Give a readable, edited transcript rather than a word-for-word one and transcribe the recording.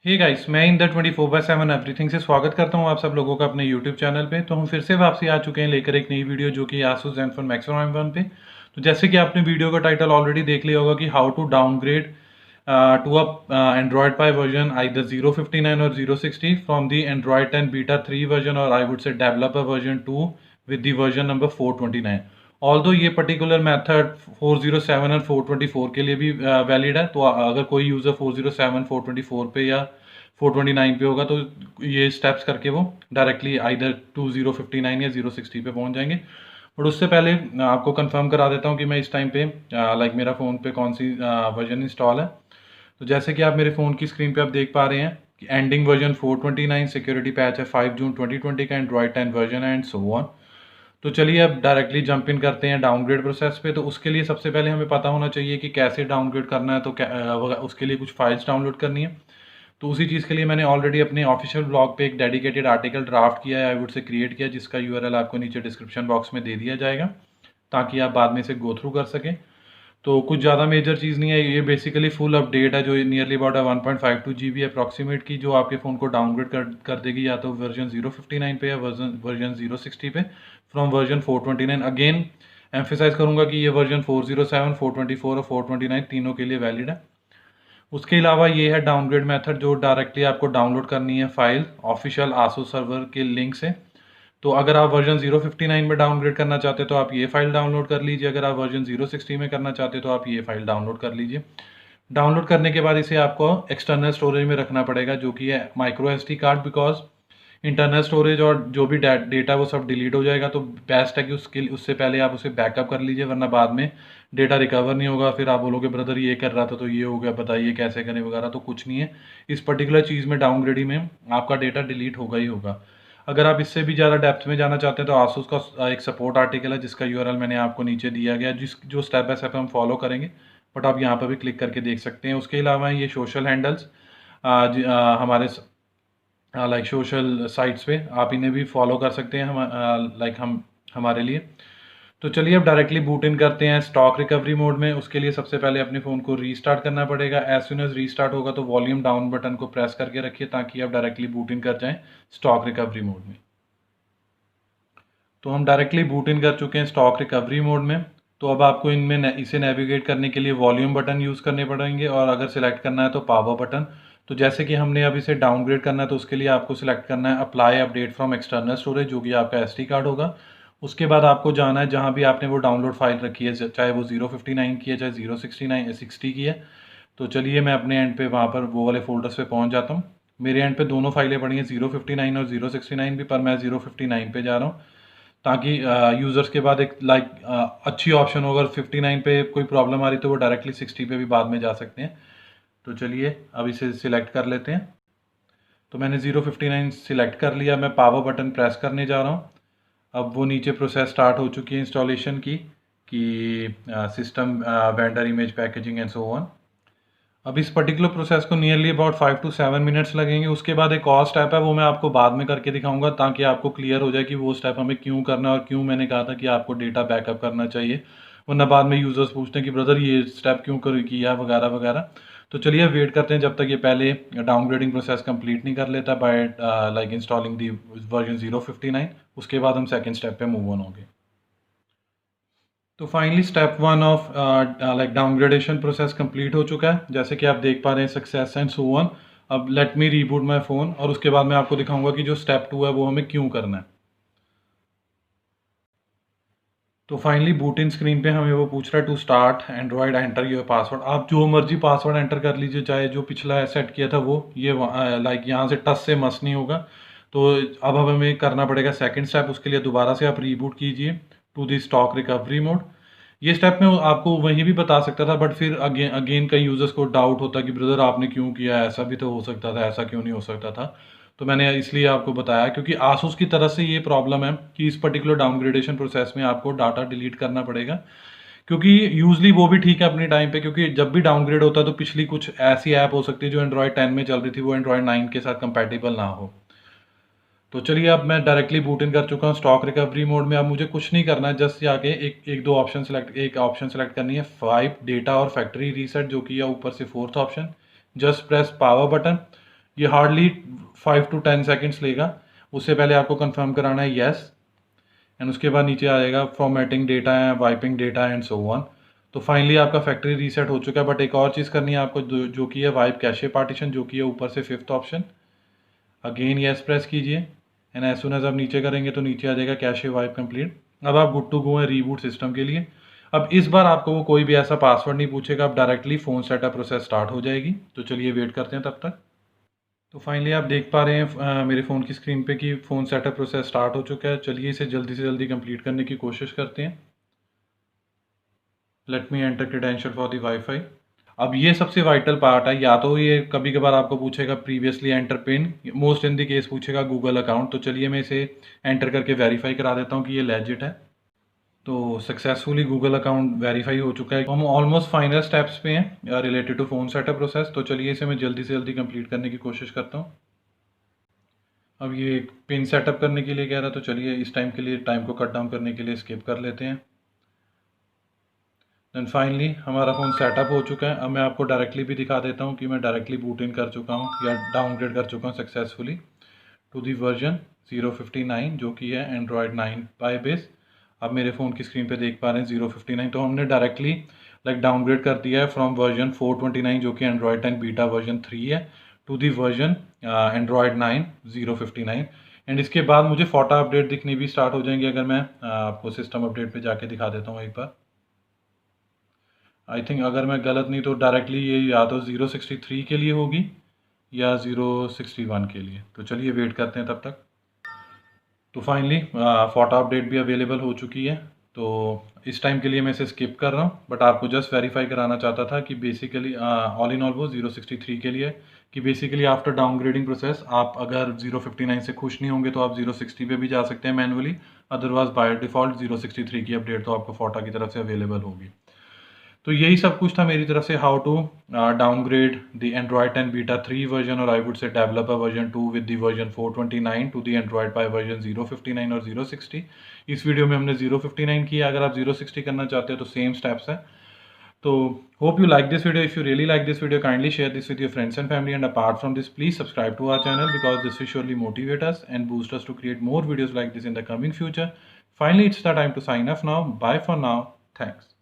Hey guys, मैं in the 24/7 everything से स्वागत करता हूं आप सब लोगों का अपने यूट्यूब चैनल पे। तो हम फिर से वापसी आ चुके हैं लेकर एक नई वीडियो जो कि आसूस ज़ेनफ़ोन मैक्स M1 पे। तो जैसे कि आपने वीडियो का टाइटल ऑलरेडी देख लिया होगा कि how to downgrade to a Android pie version either 059 और 060 from the Android 10 beta 3 version और I would say developer version 2 with the version number 429। Although ये पर्टिकुलर मेथड 407 और 424 के लिए भी वैलिड है। तो अगर कोई यूज़र 407 424 पे या 429 पे होगा तो ये स्टेप्स करके वो डायरेक्टली आइदर 2059 या 060 पे पहुंच जाएंगे। बट उससे पहले आपको कंफर्म करा देता हूँ कि मैं इस टाइम पे मेरा फ़ोन पे कौन सी वर्जन इंस्टॉल है। तो जैसे कि आप मेरे फ़ोन की स्क्रीन पे आप देख पा रहे हैं कि एंडिंग वर्जन 429, सिक्योरिटी पैच है 5 जून 2020 का, एंड्रॉयड 10 वर्जन है एंड सो ऑन। तो चलिए अब डायरेक्टली जंप इन करते हैं डाउनग्रेड प्रोसेस पे। तो उसके लिए सबसे पहले हमें पता होना चाहिए कि कैसे डाउनग्रेड करना है। तो उसके लिए कुछ फाइल्स डाउनलोड करनी है। तो उसी चीज़ के लिए मैंने ऑलरेडी अपने ऑफिशियल ब्लॉग पे एक डेडिकेटेड आर्टिकल ड्राफ्ट किया है, आई वुड से क्रिएट किया, जिसका यूआरएल आपको नीचे डिस्क्रिप्शन बॉक्स में दे दिया जाएगा ताकि आप बाद में इसे गो थ्रू कर सकें। तो कुछ ज़्यादा मेजर चीज़ नहीं है, ये बेसिकली फुल अपडेट है जो नियरली अबाउट 1.52 GB अप्रॉक्सीमेट की, जो आपके फ़ोन को डाउनग्रेड कर देगी या तो वर्जन 059 पे या वर्जन 060 पे फ्रॉम वर्जन 429। अगेन एम्फेसाइज करूंगा कि ये वर्जन 407, 424 और 429 तीनों के लिए वैलिड है। उसके अलावा ये है डाउनग्रेड मेथड जो डायरेक्टली आपको डाउनलोड करनी है फाइल ऑफिशियल आसूस सर्वर के लिंक से। तो अगर आप वर्जन 059 में डाउनग्रेड करना चाहते हो तो आप ये फाइल डाउनलोड कर लीजिए, अगर आप वर्जन 060 में करना चाहते हो तो आप ये फाइल डाउनलोड कर लीजिए। डाउनलोड करने के बाद इसे आपको एक्सटर्नल स्टोरेज में रखना पड़ेगा जो कि है micro SD card, because internal storage और जो भी डेटा वो सब डिलीट हो जाएगा। तो बेस्ट है कि उससे पहले आप उसे बैकअप कर लीजिए, वरना बाद में डेटा रिकवर नहीं होगा, फिर आप बोलोगे ब्रदर ये कर रहा था तो ये हो गया, बताइए कैसे करें वगैरह। तो कुछ नहीं है, इस पर्टिकुलर चीज़ में डाउनग्रेडिंग में आपका डेटा डिलीट होगा ही होगा। अगर आप इससे भी ज़्यादा डेप्थ में जाना चाहते हैं तो आसूस का एक सपोर्ट आर्टिकल है जिसका यूआरएल मैंने आपको नीचे दिया गया, जो स्टेप बाय स्टेप हम फॉलो करेंगे, बट आप यहाँ पर भी क्लिक करके देख सकते हैं। उसके अलावा ये सोशल हैंडल्स हमारे सोशल साइट्स पे आप इन्हें भी फॉलो कर सकते हैं, हम हमारे लिए। तो चलिए अब डायरेक्टली बूट इन करते हैं स्टॉक रिकवरी मोड में। उसके लिए सबसे पहले अपने फ़ोन को रीस्टार्ट करना पड़ेगा। एज सुन एज रीस्टार्ट होगा तो वॉल्यूम डाउन बटन को प्रेस करके रखिए ताकि आप डायरेक्टली बूट इन कर जाएं स्टॉक रिकवरी मोड में। तो हम डायरेक्टली बूट इन कर चुके हैं स्टॉक रिकवरी मोड में। तो अब आपको इनमें इसे नेविगेट करने के लिए वॉल्यूम बटन यूज़ करने पड़ेंगे, और अगर सिलेक्ट करना है तो पावर बटन। तो जैसे कि हमने अब इसे डाउनग्रेड करना है तो उसके लिए आपको सिलेक्ट करना है apply update from external storage, जो कि आपका एसडी कार्ड होगा। उसके बाद आपको जाना है जहाँ भी आपने वो डाउनलोड फाइल रखी है, चाहे वो 059 की है चाहे 060 की है। तो चलिए मैं अपने एंड पे वहाँ पर वो वाले फोल्डर्स पे पहुँच जाता हूँ। मेरे एंड पे दोनों फाइलें पड़ी हैं 059 और 069 भी, पर मैं 059 पे जा रहा हूँ ताकि यूज़र्स के बाद एक अच्छी ऑप्शन हो। अगर 59 पे कोई प्रॉब्लम आ रही तो वो डायरेक्टली 60 पे भी बाद में जा सकते हैं। तो चलिए अब इसे सिलेक्ट कर लेते हैं। तो मैंने 059 सिलेक्ट कर लिया, मैं पावर बटन प्रेस करने जा रहा हूँ। अब वो नीचे प्रोसेस स्टार्ट हो चुकी है इंस्टॉलेशन की, कि system vendor image packaging and so on. अब इस पर्टिकुलर प्रोसेस को नियरली अबाउट 5 to 7 मिनट्स लगेंगे। उसके बाद एक और स्टेप है, वो मैं आपको बाद में करके दिखाऊंगा ताकि आपको क्लियर हो जाए कि वो स्टेप हमें क्यों करना है और क्यों मैंने कहा था कि आपको डेटा बैकअप करना चाहिए, वरना बाद में यूज़र्स पूछते हैं कि ब्रदर ये स्टेप क्यों कर किया वगैरह वगैरह। तो चलिए वेट करते हैं जब तक ये पहले डाउनग्रेडिंग प्रोसेस कंप्लीट नहीं कर लेता बाय इंस्टॉलिंग दी वर्जन 059। उसके बाद हम सेकेंड स्टेप पे मूव ऑन होंगे। तो finally step one of downgradation process complete हो चुका है, जैसे कि आप देख पा रहे हैं सक्सेस एंड सो ऑन। अब let me reboot my phone और उसके बाद मैं आपको दिखाऊंगा कि जो स्टेप टू है वो हमें क्यों करना है। तो फाइनली बूट इन स्क्रीन पे हमें वो पूछ रहा है to start Android enter your password. आप जो मर्जी पासवर्ड एंटर कर लीजिए, चाहे जो पिछला सेट किया था वो, ये यहाँ से टच से मस नहीं होगा। तो अब हमें करना पड़ेगा सेकंड स्टेप। उसके लिए दोबारा से आप रीबूट कीजिए to the stock recovery mode. ये स्टेप मैं आपको वहीं भी बता सकता था, बट फिर अगेन अगेन कई यूज़र्स को डाउट होता कि ब्रदर आपने क्यों किया, ऐसा भी तो हो सकता था, ऐसा क्यों नहीं हो सकता था। तो मैंने इसलिए आपको बताया क्योंकि आसूस की तरफ से ये प्रॉब्लम है कि इस पर्टिकुलर डाउनग्रेडेशन प्रोसेस में आपको डाटा डिलीट करना पड़ेगा। क्योंकि यूजली वो भी ठीक है अपनी टाइम पे, क्योंकि जब भी डाउनग्रेड होता है तो पिछली कुछ ऐसी ऐप हो सकती है जो एंड्रॉयड 10 में चल रही थी वो एंड्रॉयड 9 के साथ कंपेटेबल ना हो। तो चलिए अब मैं डायरेक्टली बूट इन कर चुका हूँ स्टॉक रिकवरी मोड में। अब मुझे कुछ नहीं करना है, जस्ट जाके एक ऑप्शन सेलेक्ट करनी है 5 डेटा और फैक्ट्री रीसेट, जो कि है ऊपर से fourth option. Just press power button, ये हार्डली 5 to 10 सेकेंड्स लेगा। उससे पहले आपको कंफर्म कराना है येस, एंड उसके बाद नीचे आ जाएगा फॉर्मेटिंग डेटा है, wiping data and so on. तो फाइनली आपका फैक्ट्री रीसेट हो चुका है। बट एक और चीज़ करनी है आपको, जो कि है वाइप कैशे पार्टीशन, जो कि है ऊपर से 5th option. Again yes press कीजिए, एंड एज सुन एज आप नीचे करेंगे तो नीचे आ जाएगा कैशे वाइप कंप्लीट। अब आप गुड टू गो है रीबूट सिस्टम के लिए। अब इस बार आपको वो कोई भी ऐसा पासवर्ड नहीं पूछेगा, अब directly phone setup process start हो जाएगी। तो चलिए वेट करते हैं तब तक। तो फाइनली आप देख पा रहे हैं मेरे फ़ोन की स्क्रीन पे कि फ़ोन सेटअप प्रोसेस स्टार्ट हो चुका है। चलिए इसे जल्दी से जल्दी कंप्लीट करने की कोशिश करते हैं। Let me enter credential for the wifi. अब ये सबसे वाइटल पार्ट है, या तो ये कभी कभार आपको पूछेगा previously enter pin, most in the case पूछेगा गूगल अकाउंट। तो चलिए मैं इसे एंटर करके वेरीफाई करा देता हूँ कि ये लेजिट है। तो सक्सेसफुली गूगल अकाउंट वेरीफाई हो चुका है। तो हम ऑलमोस्ट फाइनल स्टेप्स पे हैं related to phone setup process. तो चलिए इसे मैं जल्दी से जल्दी कंप्लीट करने की कोशिश करता हूँ। अब ये पिन सेटअप करने के लिए कह रहा, तो चलिए इस टाइम के लिए, टाइम को कट डाउन करने के लिए स्किप कर लेते हैं। देन फाइनली हमारा फ़ोन सेटअप हो चुका है। अब मैं आपको डायरेक्टली भी दिखा देता हूँ कि मैं डायरेक्टली बूट इन कर चुका हूँ या डाउनग्रेड कर चुका हूँ सक्सेसफुली टू दी वर्जन 059, जो कि है एंड्रॉयड 9 बाई बेस। अब मेरे फ़ोन की स्क्रीन पे देख पा रहे हैं 059। तो हमने डायरेक्टली डाउनग्रेड कर दिया है फ्रॉम वर्जन 429, जो कि एंड्रॉयड 10 बीटा वर्जन 3 है, to the version Android 9 059। And इसके बाद मुझे फोटो अपडेट दिखनी भी स्टार्ट हो जाएंगी। अगर मैं आपको सिस्टम अपडेट पे जाके दिखा देता हूँ एक बार। आई थिंक अगर मैं गलत नहीं तो डायरेक्टली ये या तो 063 के लिए होगी या 061 के लिए। तो चलिए वेट करते हैं तब तक। तो फाइनली फोटो अपडेट भी अवेलेबल हो चुकी है। तो इस टाइम के लिए मैं इसे स्किप कर रहा हूँ, बट आपको जस्ट वेरीफाई कराना चाहता था कि बेसिकली ऑल इन ऑल वो 063 के लिए, कि बेसिकली आफ्टर डाउनग्रेडिंग प्रोसेस आप अगर 059 से खुश नहीं होंगे तो आप 060 पे भी जा सकते हैं मैनुअली। अदरवाइज बाय डिफ़ॉल्ट 063 की अपडेट तो आपको फोटा की तरफ से अवेलेबल होगी। तो यही सब कुछ था मेरी तरफ से, how to downgrade the Android 10 beta 3 version, और I would say developer version 2 with the version 429 to the Android pie version 059 और 060। इस वीडियो में हमने 059 किया। अगर आप 060 करना चाहते हो तो सेम स्टेप्स है। तो hope you like this video. If you really like this video, kindly share this with your friends and family, and apart from this, please subscribe to our channel because this will surely motivate us and boost us to create more videos like this in the coming future. Finally, it's the time to sign off now. Bye for now. Thanks.